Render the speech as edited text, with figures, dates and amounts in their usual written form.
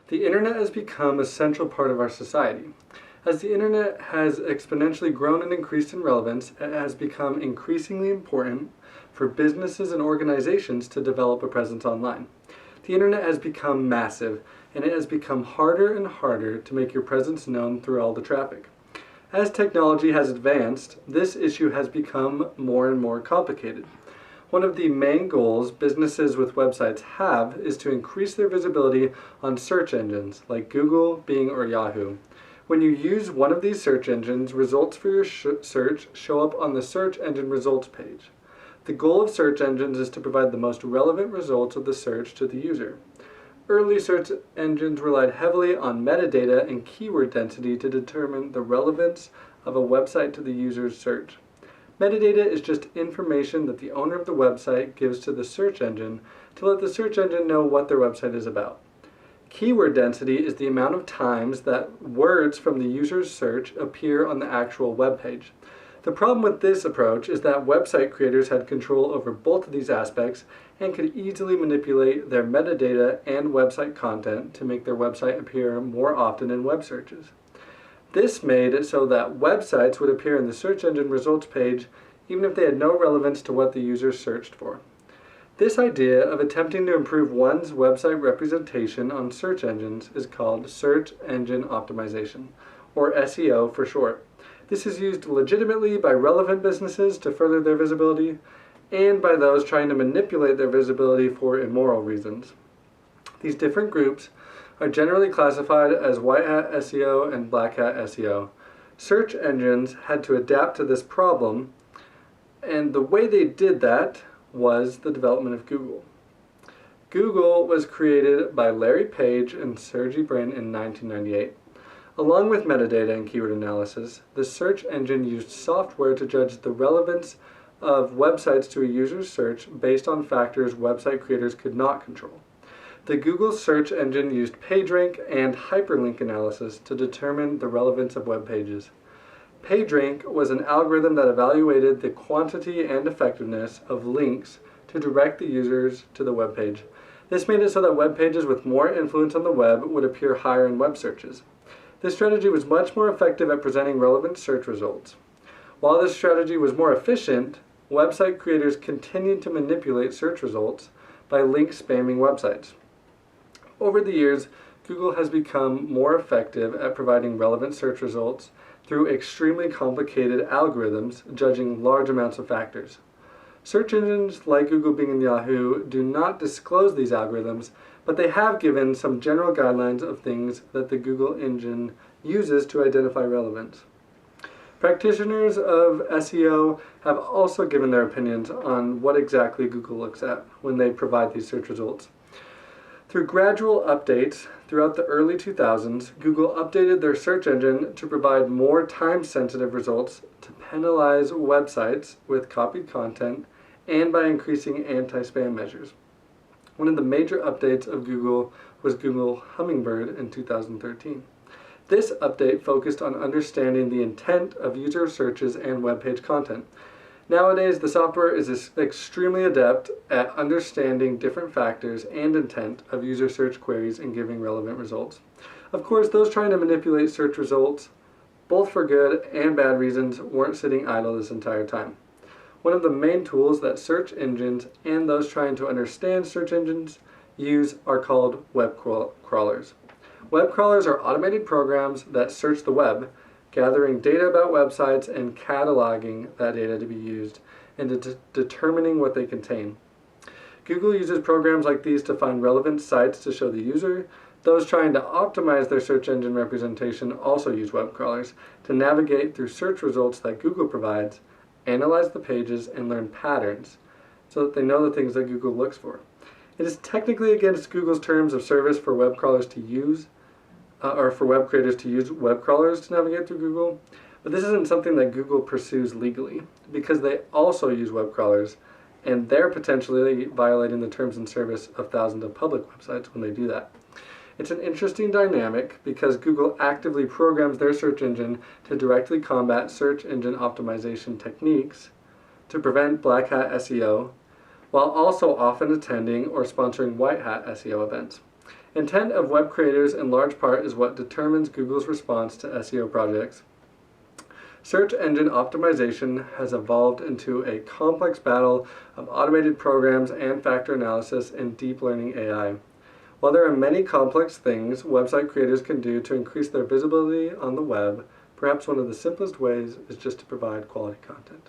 The internet has become a central part of our society. As the internet has exponentially grown and increased in relevance, it has become increasingly important for businesses and organizations to develop a presence online. The internet has become massive, and it has become harder and harder to make your presence known through all the traffic. As technology has advanced, this issue has become more and more complicated. One of the main goals businesses with websites have is to increase their visibility on search engines like Google, Bing, or Yahoo. When you use one of these search engines, results for your search show up on the search engine results page. The goal of search engines is to provide the most relevant results of the search to the user. Early search engines relied heavily on metadata and keyword density to determine the relevance of a website to the user's search. Metadata is just information that the owner of the website gives to the search engine to let the search engine know what their website is about. Keyword density is the amount of times that words from the user's search appear on the actual web page. The problem with this approach is that website creators had control over both of these aspects and could easily manipulate their metadata and website content to make their website appear more often in web searches. This made it so that websites would appear in the search engine results page even if they had no relevance to what the user searched for. This idea of attempting to improve one's website representation on search engines is called search engine optimization, or SEO for short. This is used legitimately by relevant businesses to further their visibility and by those trying to manipulate their visibility for immoral reasons. These different groups are generally classified as white hat SEO and black hat SEO. Search engines had to adapt to this problem, and the way they did that was the development of Google. Google was created by Larry Page and Sergey Brin in 1998. Along with metadata and keyword analysis, the search engine used software to judge the relevance of websites to a user's search based on factors website creators could not control. The Google search engine used PageRank and hyperlink analysis to determine the relevance of web pages. PageRank was an algorithm that evaluated the quantity and effectiveness of links to direct the users to the web page. This made it so that web pages with more influence on the web would appear higher in web searches. This strategy was much more effective at presenting relevant search results. While this strategy was more efficient, website creators continued to manipulate search results by link spamming websites. Over the years, Google has become more effective at providing relevant search results through extremely complicated algorithms judging large amounts of factors. Search engines like Google, Bing, and Yahoo do not disclose these algorithms, but they have given some general guidelines of things that the Google engine uses to identify relevance. Practitioners of SEO have also given their opinions on what exactly Google looks at when they provide these search results. Through gradual updates throughout the early 2000s, Google updated their search engine to provide more time-sensitive results to penalize websites with copied content and by increasing anti-spam measures. One of the major updates of Google was Google Hummingbird in 2013. This update focused on understanding the intent of user searches and web page content. Nowadays, the software is extremely adept at understanding different factors and intent of user search queries and giving relevant results. Of course, those trying to manipulate search results, both for good and bad reasons, weren't sitting idle this entire time. One of the main tools that search engines and those trying to understand search engines use are called web crawlers. Web crawlers are automated programs that search the web, gathering data about websites and cataloging that data to be used and determining what they contain. Google uses programs like these to find relevant sites to show the user. Those trying to optimize their search engine representation also use web crawlers to navigate through search results that Google provides, analyze the pages, and learn patterns so that they know the things that Google looks for. It is technically against Google's terms of service for web crawlers to use or for web creators to use web crawlers to navigate through Google, but this isn't something that Google pursues legally because they also use web crawlers and they're potentially violating the terms and service of thousands of public websites when they do that. It's an interesting dynamic because Google actively programs their search engine to directly combat search engine optimization techniques to prevent black hat SEO, while also often attending or sponsoring white hat SEO events. Intent of web creators in large part is what determines Google's response to SEO projects. Search engine optimization has evolved into a complex battle of automated programs and factor analysis and deep learning AI. While there are many complex things website creators can do to increase their visibility on the web, perhaps one of the simplest ways is just to provide quality content.